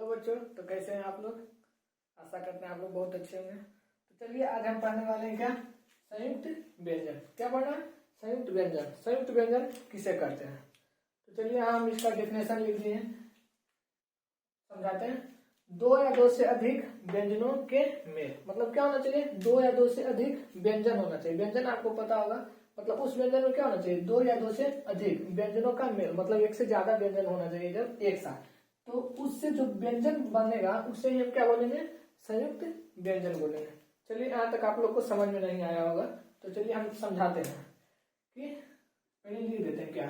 Hello बच्चों, तो कैसे हैं आप लोग। आशा करते हैं आप लोग बहुत अच्छे होंगे। तो चलिए आज हम पढ़ने वाले हैं क्या, संयुक्त व्यंजन। क्या पढ़ना है, संयुक्त व्यंजन। संयुक्त व्यंजन किसे कहते हैं। तो चलिए हम इसका डेफिनेशन लिख दिए, समझाते हैं। दो या दो से अधिक व्यंजनों के मेल, मतलब क्या होना चाहिए, दो या दो से अधिक व्यंजन होना चाहिए। व्यंजन आपको पता होगा, मतलब उस व्यंजन में क्या होना चाहिए, दो या दो से अधिक व्यंजनों का मेल, मतलब एक से ज्यादा व्यंजन होना चाहिए जब एक साथ। तो उससे जो व्यंजन बनेगा उसे हम क्या बोलेंगे, संयुक्त व्यंजन बोलेंगे। चलिए यहाँ तक आप लोग को समझ में नहीं आया होगा, तो चलिए हम समझाते हैं कि पहले लिख देते हैं क्या,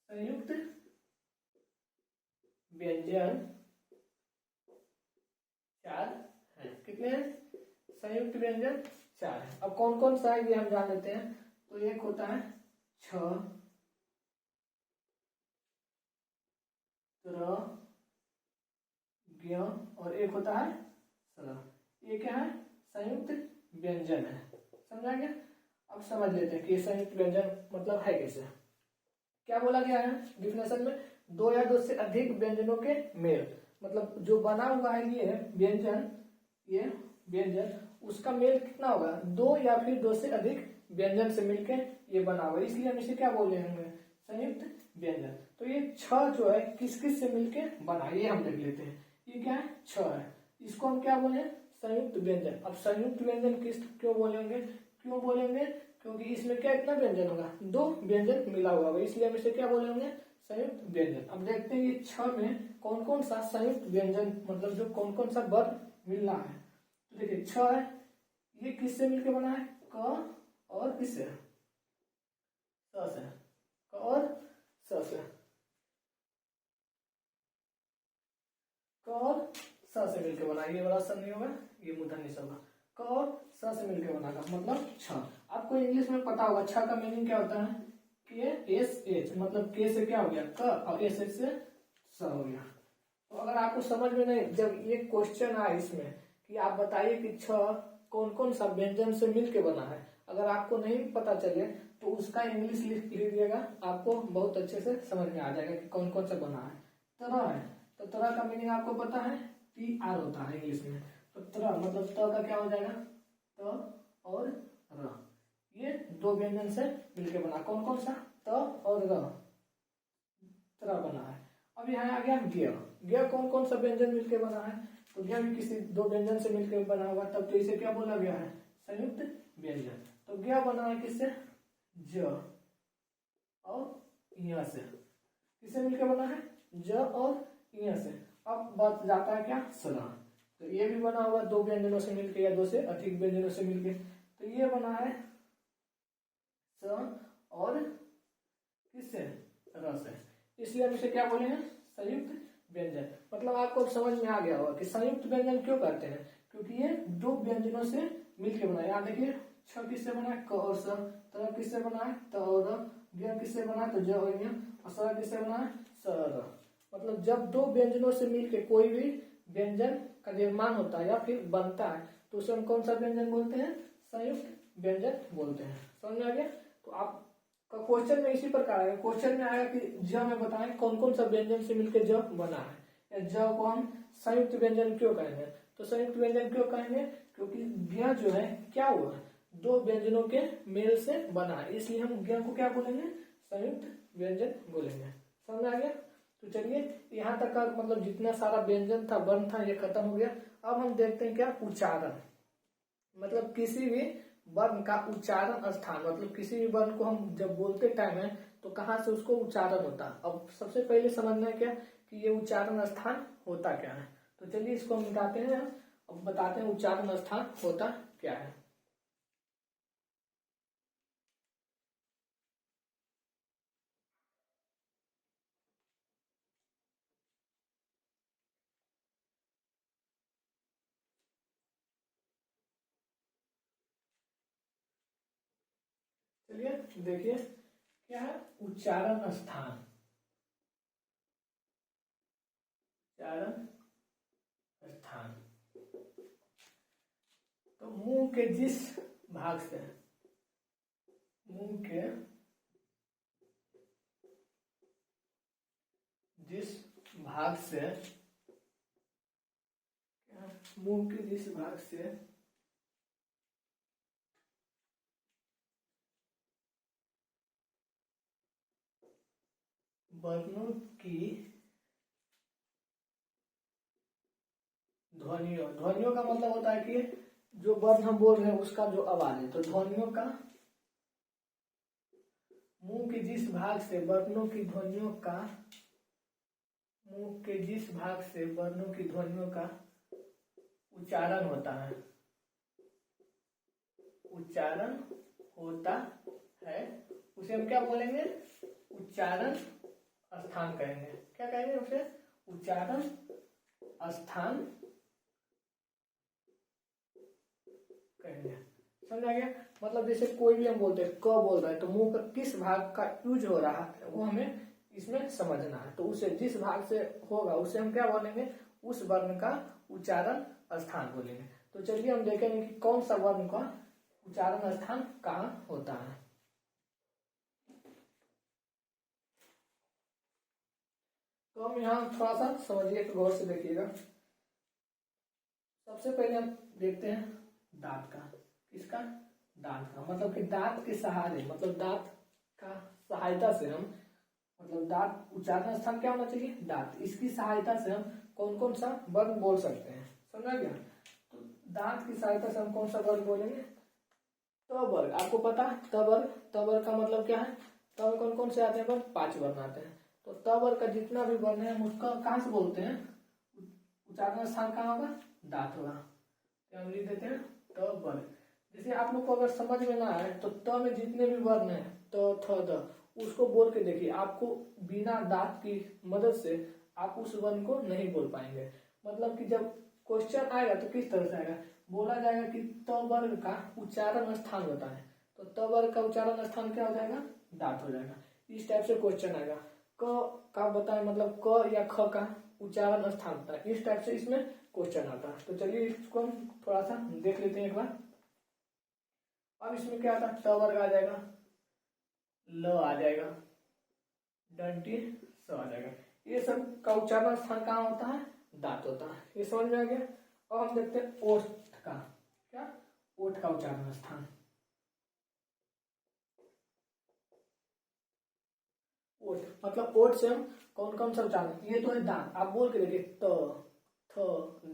संयुक्त व्यंजन चार है। कितने हैं, संयुक्त व्यंजन चार है। अब कौन कौन सा है ये हम जान लेते हैं। तो एक होता है छ, त्र, ज्ञ और एक होता है सर। ये क्या है, संयुक्त व्यंजन है। समझा गया। अब समझ लेते हैं कि संयुक्त व्यंजन मतलब है कैसे। क्या बोला गया है डिफिनेशन में, दो या दो से अधिक व्यंजनों के मेल, मतलब जो बना हुआ है ये व्यंजन, ये व्यंजन उसका मेल कितना होगा, दो या फिर दो से अधिक व्यंजन से मिलके ये बना हुआ है, इसलिए हम इसे क्या बोले होंगे, संयुक्त व्यंजन। तो ये छ जो है किस किस से मिलके बना, ये हम देख लेते हैं। ये क्या है, छ है, इसको हम क्या बोले, संयुक्त व्यंजन। अब संयुक्त व्यंजन किस क्यों बोलेंगे, क्यों बोलेंगे, क्योंकि इसमें क्या इतना व्यंजन होगा, दो व्यंजन मिला हुआ होगा, इसलिए हम इसे क्या बोलेंगे, संयुक्त व्यंजन। अब देखते हैं ये छ में कौन कौन सा संयुक्त व्यंजन, मतलब जो कौन कौन सा वर्ग मिल रहा है। तो देखिए छ है, ये किससे मिलके बना है, क और किससे, स से, क और स से, क और स से मिलके बना। ये वाला स नहीं होगा, ये मूर्धन्य स होगा। क और स से मिलके बना का मतलब छ। आपको इंग्लिश में पता होगा छ का मीनिंग क्या होता है, के एस एच, मतलब के से क्या हो गया क और एस एच से स हो गया। तो अगर आपको समझ में नहीं, जब ये क्वेश्चन आए इसमें कि आप बताइए कि छ कौन कौन सा व्यंजन से मिलके बना है, अगर आपको नहीं पता चले तो उसका इंग्लिश लिख लीजिएगा, आपको बहुत अच्छे से समझ में आ जाएगा कि कौन कौन सा बना है। तरह है, तो तरह का मीनिंग आपको पता है, टी आर होता है इंग्लिश में। तो तरह मतलब त का क्या हो जाएगा, त और र, ये दो व्यंजन से मिलके बना। कौन कौन सा, त और र, तरह बना है। अब यहाँ आ गया ज्ञ। ज्ञ कौन कौन सा व्यंजन मिलके बना है, तो ज्ञ भी किसी दो व्यंजन से मिलकर बना हुआ, तब तो इसे क्या बोला गया है, संयुक्त व्यंजन। तो ज्ञ बना है किससे, ज और य से, किससे मिलकर बना है, ज और य से। अब बच जाता है क्या, सरा। तो ये भी बना हुआ दो व्यंजनों से मिलकर या दो से अधिक व्यंजनों से मिलकर। तो ये बना है स और किससे, र से, इसलिए हम इसे क्या बोले हैं, संयुक्त व्यंजन। मतलब आपको अब समझ में आ गया होगा कि संयुक्त व्यंजन क्यों कहते हैं, क्योंकि ये दो व्यंजनों से मिलकर बना है। यहाँ देखिए छ किससे बना है, क और स, त किससे बना है, त और र, ज्ञ किससे बना है, तो ज और य, और स किससे बना है, स और र। मतलब जब दो व्यंजनों से मिलकर कोई भी व्यंजन का निर्माण होता है या फिर बनता है, तो उसे हम कौन सा व्यंजन बोलते हैं, संयुक्त व्यंजन बोलते हैं। समझ में आ गया। तो आप क्वेश्चन में इसी प्रकार आएगा, क्वेश्चन में आएगा कि ज में बताएं कौन कौन सा व्यंजन से मिलकर ज बना है, या ज को हम संयुक्त व्यंजन क्यों कहेंगे। तो संयुक्त व्यंजन क्यों कहेंगे, क्योंकि ज्ञ जो है क्या हुआ, दो व्यंजनों के मेल से बना है, इसलिए हम ज्ञ को क्या बोलेंगे, संयुक्त व्यंजन बोलेंगे। समझ आ गया। तो चलिए यहाँ तक का मतलब जितना सारा व्यंजन था, वर्ण था, ये खत्म हो गया। अब हम देखते हैं क्या, उच्चारण, मतलब किसी भी वर्ण का उच्चारण स्थान, मतलब किसी भी वर्ण को हम जब बोलते टाइम है तो कहाँ से उसको उच्चारण होता है। अब सबसे पहले समझना है क्या कि ये उच्चारण स्थान होता क्या है। तो चलिए इसको हम मिटाते हैं, अब बताते हैं उच्चारण स्थान होता क्या है। चलिए देखिए क्या है, उच्चारण स्थान, उच्चारण स्थान। तो मुंह के जिस भाग से, मुंह के जिस भाग से, मुंह के जिस भाग से वर्णों की ध्वनियों, ध्वनियों का मतलब होता है कि जो वर्ण हम बोल रहे हैं उसका जो आवाज है, तो ध्वनियों का, मुंह के जिस भाग से वर्णों की ध्वनियों का, मुंह के जिस भाग से वर्णों की ध्वनियों का उच्चारण होता है, उच्चारण होता है, उसे हम क्या बोलेंगे? उच्चारण स्थान कहेंगे। क्या कहेंगे उसे? उच्चारण स्थान कहेंगे। समझ आ गया? मतलब जैसे कोई भी हम बोलते हैं, क बोल रहे हैं, तो मुंह का किस भाग का यूज हो रहा है वो हमें इसमें समझना है। तो उसे जिस भाग से होगा उसे हम क्या बोलेंगे? उस वर्ण का उच्चारण स्थान बोलेंगे। तो चलिए हम देखेंगे कि कौन सा वर्ण का उच्चारण स्थान कहाँ होता है। तो हम यहाँ थोड़ा सा समझिए, गौर से देखिएगा। सबसे पहले हम देखते हैं दांत का। किसका? दांत का। मतलब कि दांत के सहारे, मतलब दांत का सहायता से हम, मतलब दांत उच्चारण स्थान क्या होना चाहिए? दांत। इसकी सहायता से हम कौन कौन सा वर्ण बोल सकते हैं। समझा गया? तो दांत की सहायता से हम कौन सा वर्ण बोलेंगे? त वर्ग। आपको पता है त वर्ग? त वर्ग का मतलब क्या है? त में कौन कौन से आते हैं? 5 वर्ण आते हैं। तो त वर्ग का जितना भी वर्ण है उसका कहाँ से बोलते हैं? उच्चारण स्थान कहाँ होगा? दांत होगा। तो हम लिख देते हैं त वर्ग। जैसे आप लोग को अगर समझ में ना आए तो त में जितने भी वर्ण है, त थ द, उसको बोल के देखिए। आपको बिना दांत की मदद से आप उस वर्ण को नहीं बोल पाएंगे। मतलब कि जब क्वेश्चन आएगा तो किस तरह से आएगा? बोला जाएगा कि त वर्ग का उच्चारण स्थान होता है, तो त वर्ग का उच्चारण स्थान क्या हो जाएगा? दांत हो जाएगा। इस टाइप से क्वेश्चन आएगा। क का बताए, मतलब क या ख का उच्चारण स्थान होता है। इस टाइप से इसमें क्वेश्चन आता है। तो चलिए इसको हम थोड़ा सा देख लेते हैं एक बार। अब इसमें क्या आता है? त वर्ग आ जाएगा, ल आ जाएगा, डंटी स आ जाएगा। ये सब का उच्चारण स्थान कहाँ होता है? दांत होता है। ये समझ में आ गया? और हम देखते हैं ओठ का। क्या? ओठ का उच्चारण स्थान। ओठ मतलब ओठ से हम कौन कौन सा उच्चारण, ये तो है दांत। आप बोल के देखिए त, थ,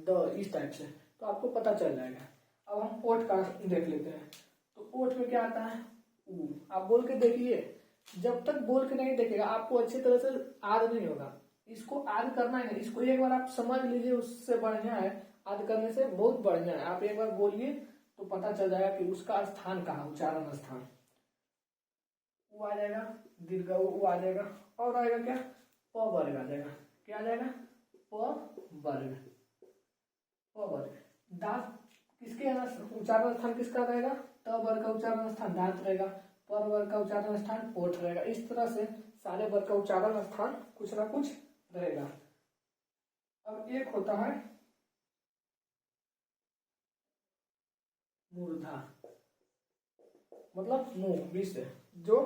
द, इस टाइप से, तो आपको पता चल जाएगा। अब हम ओठ का देख लेते हैं। तो ओठ में क्या आता है? ऊ। आप बोल के देखिए। जब तक बोल के नहीं देखेगा आपको अच्छी तरह से याद नहीं होगा। इसको याद करना है, इसको एक बार आप समझ लीजिए, उससे बढ़िया है, याद करने से बहुत बढ़िया है। आप एक बार बोलिए तो पता चल जाएगा कि उसका स्थान कहाँ, उच्चारण स्थान। ऊ आ जाएगा, दीर्घ ऊ आ जाएगा, और आएगा क्या? प वर्ग आ जाएगा। क्या आ जाएगा? प वर्ग। प वर्ग। दांत किसके है? उच्चारण स्थान किसका रहेगा? त वर्ग का उच्चारण स्थान दांत रहेगा, पर वर्ग का उच्चारण स्थान ओठ रहेगा। इस तरह से सारे वर्ग का उच्चारण स्थान कुछ ना कुछ रहेगा। अब एक होता है मूर्धा, मतलब मुंह, विष, जो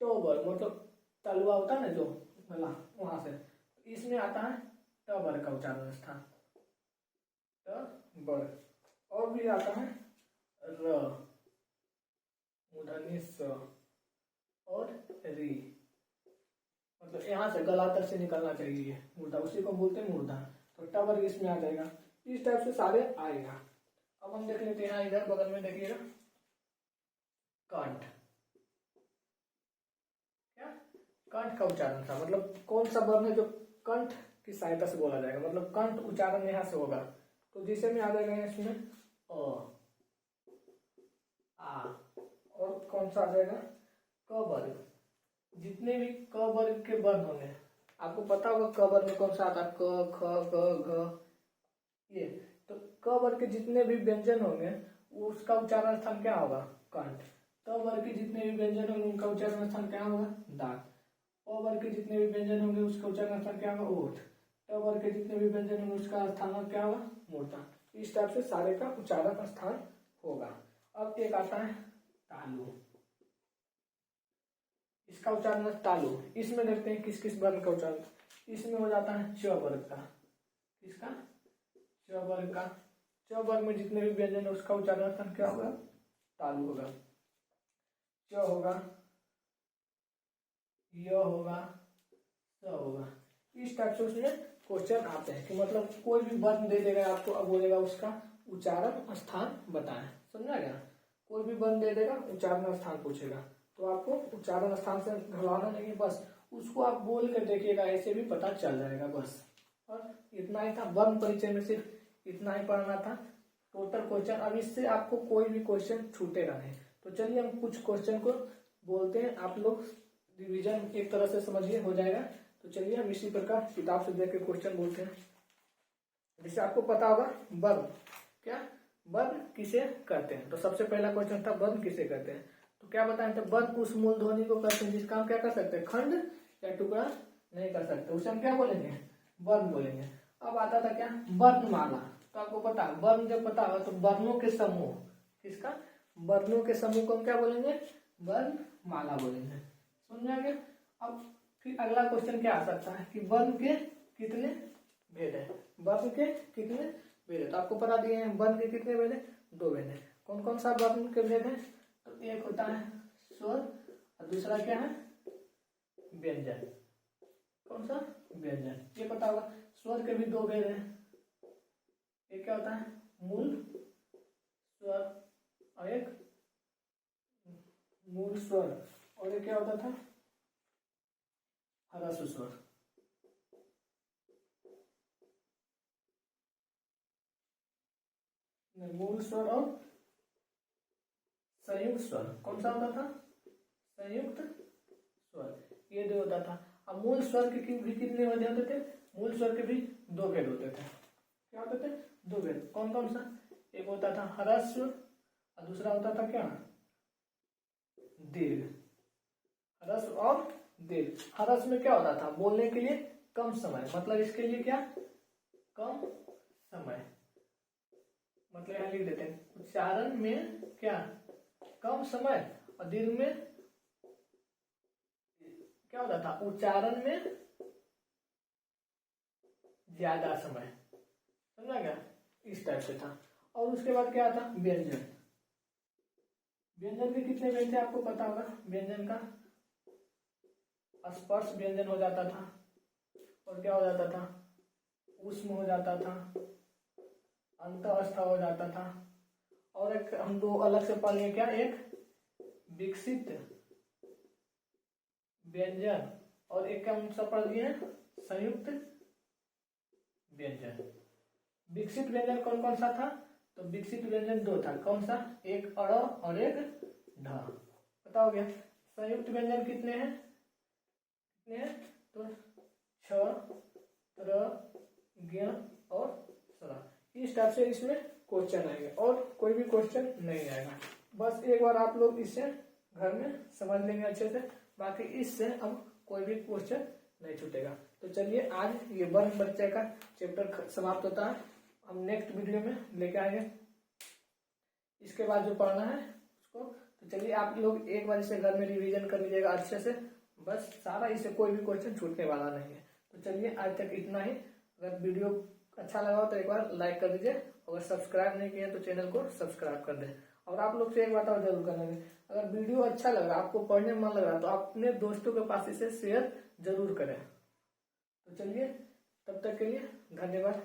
तो वर्ग, मतलब तलवा होता है ना जो गला, वहां से, इसमें आता है ट वर्ग का उच्चारण स्थान, ट वर्ग। और भी आता है र, मूर्धन्य स और री, मतलब यहाँ से गला तक से निकलना चाहिए मूर्धा, उसी को बोलते हैं मूर्धा। तो ट वर्ग इसमें आ जाएगा। इस टाइप से सारे आएगा। अब हम देख लेते हैं इधर बगल में, देखिएगा कंठ। क्या? कंठ का उच्चारण था, मतलब कौन सा वर्ण है जो कंठ की सहायता से बोला जाएगा, मतलब कंठ उच्चारण यहाँ से होगा। तो जिसे में आ जाएगा इसमें अ, आ, और कौन सा आ जाएगा? क वर्ग। जितने भी क वर्ग के वर्ण होंगे, आपको पता होगा क वर्ग में कौन सा आता है? क, ख, ग, घ, ये। तो क वर्ग के जितने भी व्यंजन होंगे उसका उच्चारण स्थान क्या होगा? कंठ। त वर्ग के जितने भी व्यंजन होंगे उनका उच्चारण स्थान क्या होगा? दांत। प वर्ग के जितने भी व्यंजन होंगे उसका उच्चारण स्थान क्या होगा? ओठ। ट वर्ग के जितने भी व्यंजन होंगे उसका स्थान क्या होगा? मूर्धा। इस टाइप से सारे का उच्चारण स्थान होगा। अब एक आता है तालु। इसका उच्चारण तालु। इसमें देखते हैं किस किस वर्ण का उच्चारण। इसमें हो जाता है च वर्ग का। किसका? च वर्ग का। च वर्ग में जितने भी व्यंजन है उसका उच्चारण क्या होगा? तालु होगा। च होगा, य होगा, स होगा। इस टाइप से उसमें क्वेश्चन आते हैं कि मतलब कोई भी वर्ण दे देगा आपको, अब बोलेगा उसका उच्चारण स्थान बताएं। समझा गया? कोई भी वर्ण दे देगा, उच्चारण स्थान पूछेगा, तो आपको उच्चारण स्थान से घबराना नहीं है, बस उसको आप बोल कर देखिएगा, ऐसे भी पता चल जाएगा बस। और इतना ही था, वर्ण परिचय में सिर्फ इतना ही पढ़ना था टोटल क्वेश्चन। अब इससे आपको कोई भी क्वेश्चन छूटेगा नहीं। तो चलिए हम कुछ क्वेश्चन को बोलते हैं, आप लोग रिवीजन एक तरह से समझिए, हो जाएगा। तो चलिए हम इसी प्रकार किताब से देख के क्वेश्चन बोलते हैं। जैसे आपको पता होगा वर्ण, क्या वर्ण किसे कहते हैं। तो सबसे पहला क्वेश्चन था वर्ण किसे कहते हैं। तो क्या बताएं, तो वर्ण उस मूल ध्वनि को कहते हैं जिसका हम क्या कर सकते हैं, खंड या टुकड़ा नहीं कर सकते, उसे हम क्या बोलेंगे, वर्ण बोलेंगे। अब आता था क्या, वर्णमाला। तो आपको पता, वर्ण जब पता होगा तो वर्णों के समूह, किसका, वर्णों के समूह को हम क्या बोलेंगे, वर्णमाला बोलेंगे। समझ में आ गया? अब फिर अगला क्वेश्चन क्या आ सकता है कि वर्ण के कितने भेद है, वर्ण के कितने भेद है। तो आपको बता दिए हैं वर्ण के कितने भेद है, 2 भेद है। कौन कौन सा वर्ण के भेद है, तो एक होता है स्वर और दूसरा क्या है, व्यंजन। कौन सा, व्यंजन। ये पता होगा। स्वर के भी 2 भेद है, एक क्या होता है मूल स्वर और एक मूल स्वर, और एक क्या होता था ह्रस्व स्वर। मूल स्वर और संयुक्त स्वर। कौन सा होता था, संयुक्त स्वर, ये 2 होता था। अब मूल स्वर के भी कितने भेद होते थे, मूल स्वर के भी 2 भेद होते थे। क्या होते थे, 2 भेद। कौन कौन सा, एक होता था ह्रस्व और दूसरा होता था क्या, दीर्घ। ह्रस्व और दीर्घ। ह्रस्व में क्या होता था, बोलने के लिए कम समय, मतलब इसके लिए क्या, कम समय, मतलब यहां लिख देते हैं उच्चारण में क्या, कम समय, और दीर्घ में क्या होता था, उच्चारण में ज्यादा समय। समझा क्या, इस टाइप से था। और उसके बाद क्या था, व्यंजन। व्यंजन के कितने भेद थे आपको पता होगा। व्यंजन का स्पर्श व्यंजन हो जाता था, और क्या हो जाता था, ऊष्म हो जाता था, अंतःस्थ हो जाता था, और एक हम 2 अलग से पढ़ लिए, क्या, एक विकसित व्यंजन, और एक का हम सब पढ़ लिए संयुक्त व्यंजन। विकसित व्यंजन कौन कौन सा था, तो विकसित व्यंजन 2 था। कौन सा, एक अड़ और एक ढ। पता हो गया। संयुक्त व्यंजन कितने हैं, कितने हैं, तो छ, र, ज्ञ और स्वर। इस टाइप से इसमें क्वेश्चन आएंगे, और कोई भी क्वेश्चन नहीं आएगा। बस एक बार आप लोग इसे घर में समझ लेंगे अच्छे से, बाकी इससे अब कोई भी क्वेश्चन नहीं छूटेगा। तो चलिए आज ये वर्ण परिचय का चैप्टर समाप्त होता है। हम नेक्स्ट वीडियो में लेके आएंगे इसके बाद जो पढ़ना है उसको। तो चलिए आप लोग एक बार इसे घर में रिवीजन कर लीजिएगा अच्छे से, बस सारा, इसे कोई भी क्वेश्चन छूटने वाला नहीं है। तो चलिए आज तक इतना ही। अगर वीडियो अच्छा लगा हो तो एक बार लाइक कर दीजिए, अगर सब्सक्राइब नहीं किया तो चैनल को सब्सक्राइब कर दें। और आप लोग से एक बात और जरूर करेंगे, अगर वीडियो अच्छा लग रहा है, आपको पढ़ने में मन लग रहा है, तो अपने दोस्तों के पास इसे शेयर जरूर करें। तो चलिए तब तक के लिए धन्यवाद।